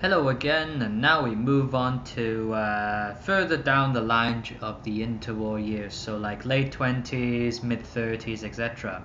Hello again, and now we move on to further down the line of the interwar years, so like late 20s, mid 30s, etc.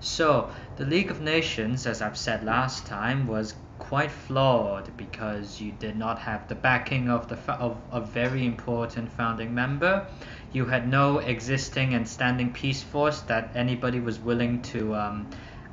So the League of Nations, as I've said last time, was quite flawed because you did not have the backing of of a very important founding member. You had no existing and standing peace force that anybody was willing to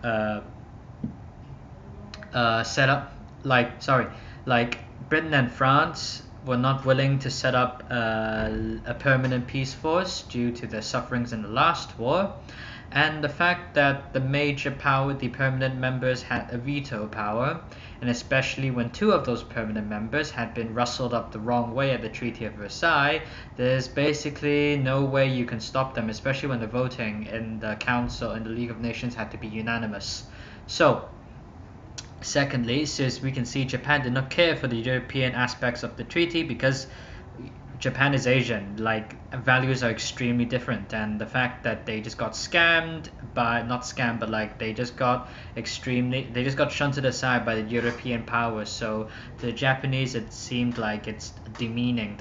uh, set up. Like Britain and France were not willing to set up a permanent peace force due to their sufferings in the last war, and the fact that the major power, the permanent members, had a veto power, and especially when two of those permanent members had been rustled up the wrong way at the Treaty of Versailles, there's basically no way you can stop them, especially when the voting in the Council and the League of Nations had to be unanimous. So secondly, since we can see Japan did not care for the European aspects of the treaty because Japan is Asian, like values are extremely different, and the fact that they just got scammed by, not scammed, but like they just got shunted aside by the European powers. So the Japanese, it seemed like it's demeaning.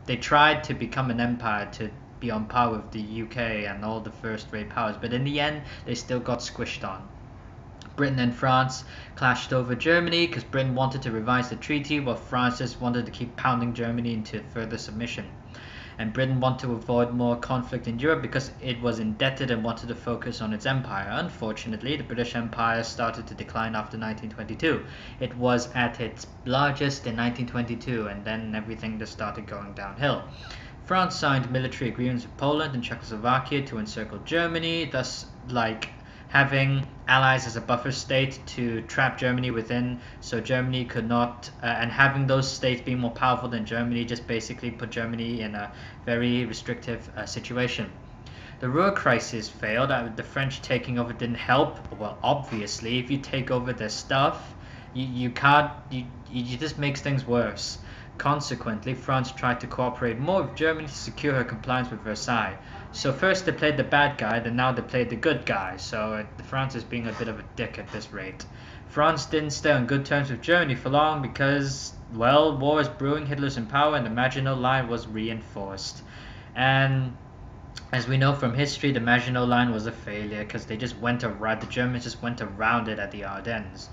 They tried to become an empire to be on par with the UK and all the first-rate powers, but in the end they still got squished on. Britain and France clashed over Germany because Britain wanted to revise the treaty while France just wanted to keep pounding Germany into further submission. And Britain wanted to avoid more conflict in Europe because it was indebted and wanted to focus on its empire. Unfortunately, the British Empire started to decline after 1922. It was at its largest in 1922, and then everything just started going downhill. France signed military agreements with Poland and Czechoslovakia to encircle Germany, thus having allies as a buffer state to trap Germany within, so Germany could not, and having those states being more powerful than Germany just basically put Germany in a very restrictive situation. The Ruhr crisis failed. The French taking over didn't help. Well, obviously, if you take over their stuff, you just makes things worse. Consequently, France tried to cooperate more with Germany to secure her compliance with Versailles. So first they played the bad guy, then now they played the good guy. So France is being a bit of a dick at this rate. France didn't stay on good terms with Germany for long because, well, war is brewing, Hitler's in power, and the Maginot Line was reinforced. And as we know from history, the Maginot Line was a failure because the Germans just went around it at the Ardennes.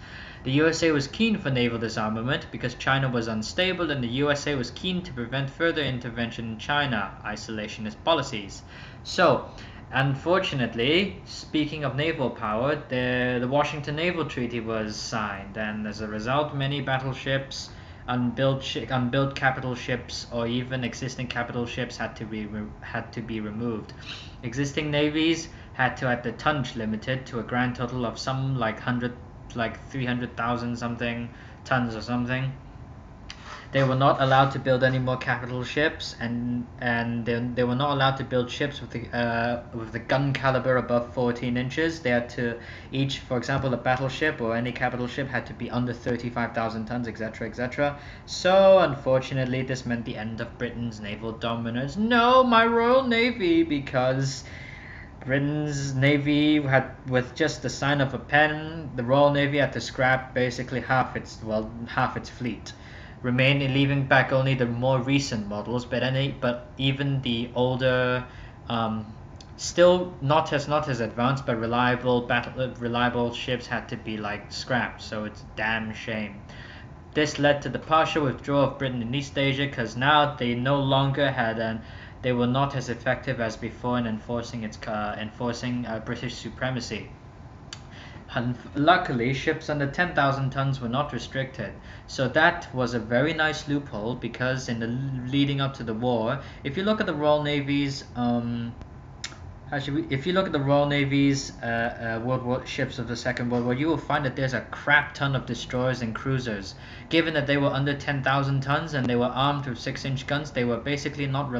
The USA was keen for naval disarmament because China was unstable, and the USA was keen to prevent further intervention in China, isolationist policies. So, unfortunately, speaking of naval power, the Washington Naval Treaty was signed, and as a result, many battleships, unbuilt capital ships, or even existing capital ships had to be removed. Existing navies had to have the tonnage limited to a grand total of some like 300,000 something tons or something. They were not allowed to build any more capital ships, and they were not allowed to build ships with the gun caliber above 14 inches. They had to each, for example, a battleship or any capital ship had to be under 35,000 tons, etc., etc. So unfortunately, this meant the end of Britain's naval dominance. No, my Royal Navy, because Britain's Navy had, with just the sign of a pen, the Royal Navy had to scrap basically half its fleet, leaving back only the more recent models, but even the older, still not as advanced but reliable ships had to be like scrapped. So it's a damn shame. This led to the partial withdrawal of Britain in East Asia because now they no longer had they were not as effective as before in enforcing British supremacy. Luckily, ships under 10,000 tons were not restricted, so that was a very nice loophole because in the leading up to the war, if you look at the Royal Navy's World War ships of the Second World War, you will find that there's a crap ton of destroyers and cruisers. Given that they were under 10,000 tons and they were armed with 6-inch guns, they were basically not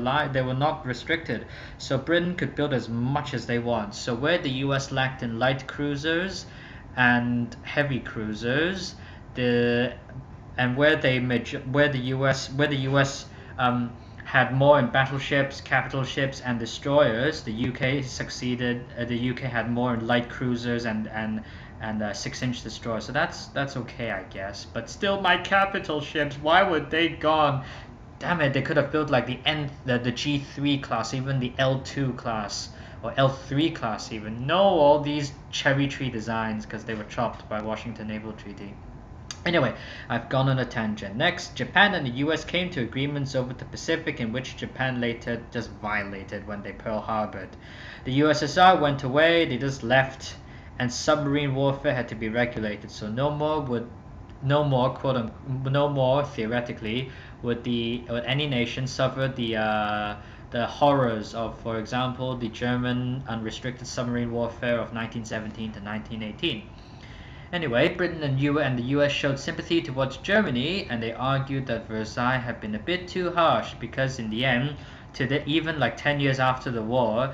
restricted. So Britain could build as much as they want. So where the US lacked in light cruisers and heavy cruisers, where the US had more in battleships, capital ships, and destroyers. The UK succeeded. The UK had more in light cruisers and 6-inch destroyers. So that's okay, I guess. But still, my capital ships. Why were they gone? Damn it! They could have built like the G3 class, even the L2 class or L3 class even. No, all these cherry tree designs because they were chopped by Washington Naval Treaty. Anyway, I've gone on a tangent. Next, Japan and the US came to agreements over the Pacific, in which Japan later just violated when they Pearl Harbored. The USSR went away, they just left, and submarine warfare had to be regulated. So no more theoretically would any nation suffer the horrors of, for example, the German unrestricted submarine warfare of 1917 to 1918. Anyway, Britain and the US showed sympathy towards Germany, and they argued that Versailles had been a bit too harsh because in the end, even like 10 years after the war,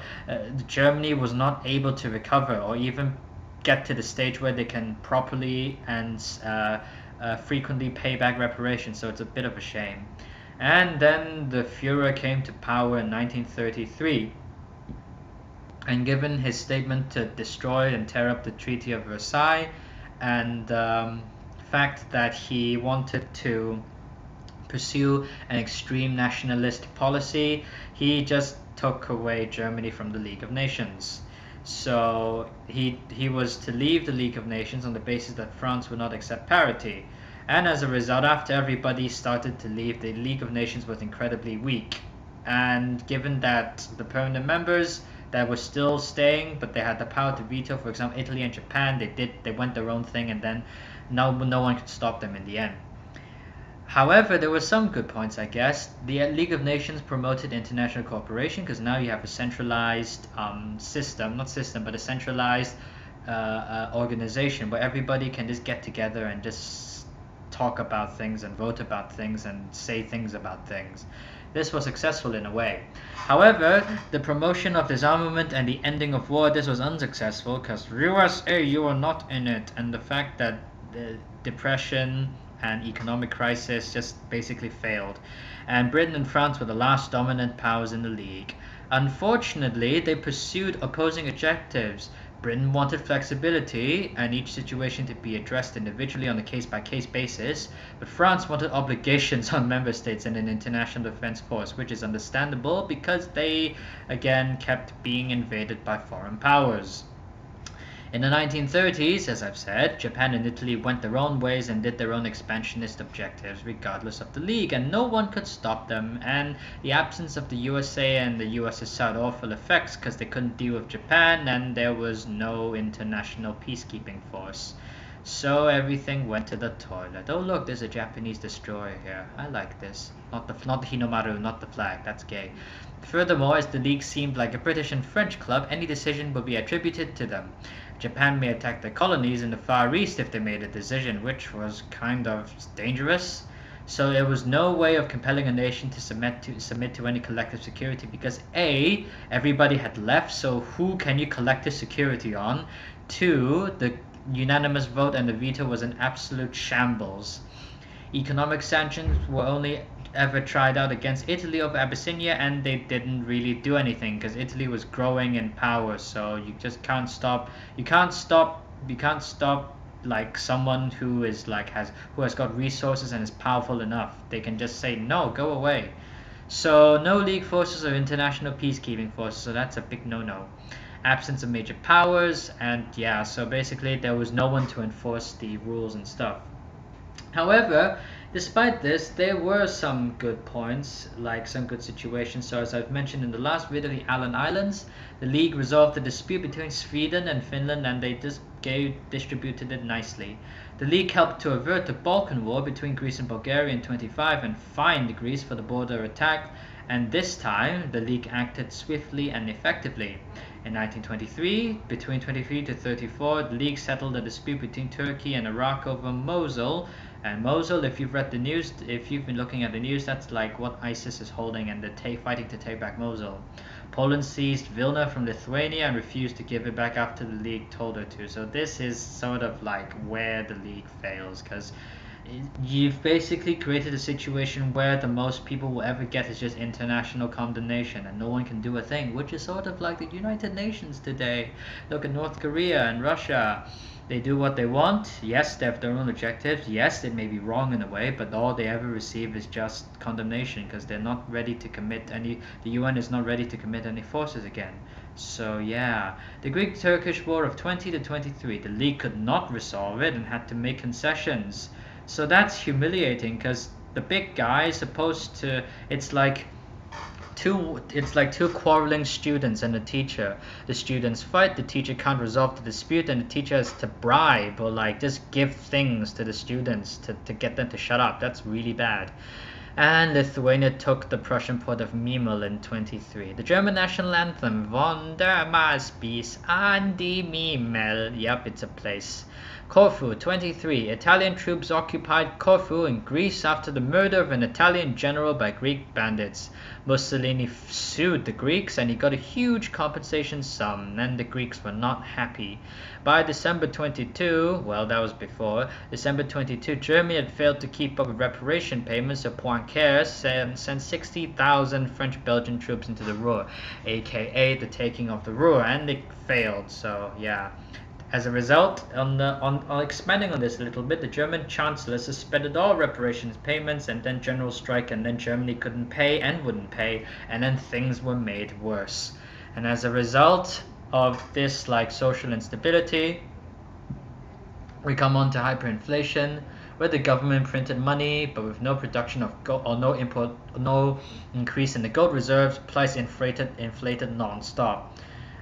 Germany was not able to recover or even get to the stage where they can properly and frequently pay back reparations, so it's a bit of a shame. And then the Fuhrer came to power in 1933, and given his statement to destroy and tear up the Treaty of Versailles, and fact that he wanted to pursue an extreme nationalist policy, he just took away Germany from the League of Nations. So he was to leave the League of Nations on the basis that France would not accept parity. And as a result, after everybody started to leave, the League of Nations was incredibly weak. And given that the permanent members that were still staying, but they had the power to veto, for example, Italy and Japan, they went their own thing, and then no one could stop them in the end. However, there were some good points, I guess. The League of Nations promoted international cooperation because now you have a centralized a centralized organization where everybody can just get together and just talk about things and vote about things and say things about things. This was successful in a way. However, the promotion of disarmament and the ending of war, this was unsuccessful because USA, you were not in it, and the fact that the depression and economic crisis just basically failed, and Britain and France were the last dominant powers in the League. Unfortunately, they pursued opposing objectives. Britain wanted flexibility and each situation to be addressed individually on a case-by-case basis, but France wanted obligations on member states and an international defense force, which is understandable because they, again, kept being invaded by foreign powers. In the 1930s, as I've said, Japan and Italy went their own ways and did their own expansionist objectives regardless of the League, and no one could stop them, and the absence of the USA and the USSR had awful effects because they couldn't deal with Japan and there was no international peacekeeping force. So everything went to the toilet. Oh look, there's a Japanese destroyer here. I like this. Not the Hinomaru, not the flag, that's gay. Furthermore, as the League seemed like a British and French club, any decision would be attributed to them. Japan may attack the colonies in the Far East if they made a decision, which was kind of dangerous. So there was no way of compelling a nation to submit to any collective security because A, everybody had left, so who can you collective security on? 2, the unanimous vote and the veto was an absolute shambles. Economic sanctions were only ever tried out against Italy of Abyssinia, and they didn't really do anything because Italy was growing in power, so you just can't stop like someone who is who has got resources and is powerful enough. They can just say no, go away. So no League forces or international peacekeeping forces, so that's a big no-no. Absence of major powers, and yeah, so basically there was no one to enforce the rules and stuff. However, despite this, there were some good points, like some good situations. So as I've mentioned in the last video, the Allen Islands, the League resolved the dispute between Sweden and Finland, and they just distributed it nicely. The League helped to avert the Balkan War between Greece and Bulgaria in 1925 and fined Greece for the border attack, and this time the League acted swiftly and effectively. In 1923, between 23 to 34, the League settled a dispute between Turkey and Iraq over Mosul. And Mosul, if you've read the news, if you've been looking at the news, that's like what ISIS is holding, and they're fighting to take back Mosul. Poland seized Vilna from Lithuania and refused to give it back after the League told her to. So this is sort of like where the League fails, because you've basically created a situation where the most people will ever get is just international condemnation, and no one can do a thing, which is sort of like the United Nations today. Look at North Korea and Russia. They do what they want. Yes, they have their own objectives. Yes, they may be wrong in a way, but all they ever receive is just condemnation, because they're not ready to commit any. The UN is not ready to commit any forces again. So yeah, the Greek-Turkish War of 20 to 23, the League could not resolve it and had to make concessions. So that's humiliating, because the big guy is supposed to. It's like two quarreling students and a teacher. The students fight, the teacher can't resolve the dispute, and the teacher has to bribe or like just give things to the students to get them to shut up. That's really bad. And Lithuania took the Prussian port of Memel in 23. The German national anthem, Von der Maas bis an die Memel. Yep, it's a place. Corfu, 23. Italian troops occupied Corfu in Greece after the murder of an Italian general by Greek bandits. Mussolini sued the Greeks and he got a huge compensation sum, and the Greeks were not happy. By December 22, well, that was before, December 22, Germany had failed to keep up with reparation payments, so Poincaré sent 60,000 French-Belgian troops into the Ruhr, aka the taking of the Ruhr, and it failed, so yeah. As a result, on expanding on this a little bit, the German Chancellor suspended all reparations payments, and then general strike, and then Germany couldn't pay and wouldn't pay, and then things were made worse. And as a result of this like social instability, we come on to hyperinflation, where the government printed money but with no production of gold, or no increase in the gold reserves, price inflated non-stop.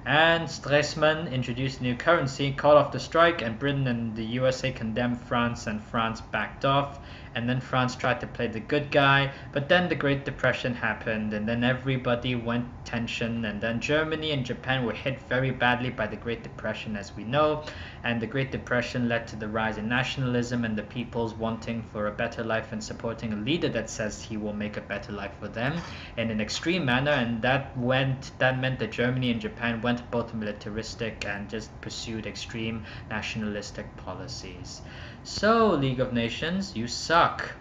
And Stresemann introduced new currency, called off the strike, and Britain and the USA condemned France, and France backed off. And then France tried to play the good guy, but then the Great Depression happened, and then everybody went tension, and then Germany and Japan were hit very badly by the Great Depression, as we know, and the Great Depression led to the rise in nationalism and the people's wanting for a better life and supporting a leader that says he will make a better life for them in an extreme manner, and that meant that Germany and Japan went both militaristic and just pursued extreme nationalistic policies. So, League of Nations, you suck.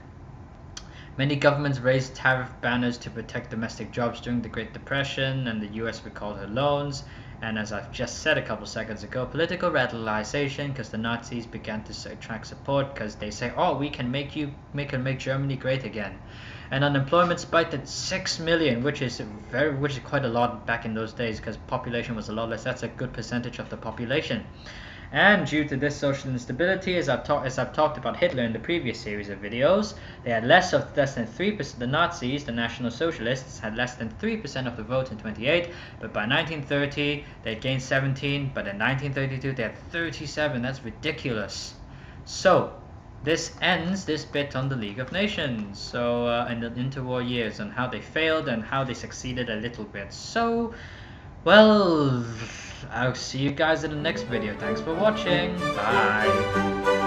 Many governments raised tariff banners to protect domestic jobs during the Great Depression, and the US recalled her loans. And as I've just said a couple seconds ago, political radicalization, because the Nazis began to attract support because they say, oh, we can make Germany great again. And unemployment spiked at 6 million, which is quite a lot back in those days, because population was a lot less. That's a good percentage of the population. And due to this social instability, as I've talked about Hitler in the previous series of videos, they had less than 3%. The Nazis, the National Socialists, had less than 3% of the vote in 28, but by 1930 they had gained 17, but in 1932 they had 37. That's ridiculous. So this ends this bit on the League of Nations, so in the interwar years, and how they failed and how they succeeded a little bit. So, well, I'll see you guys in the next video. Thanks for watching. Bye.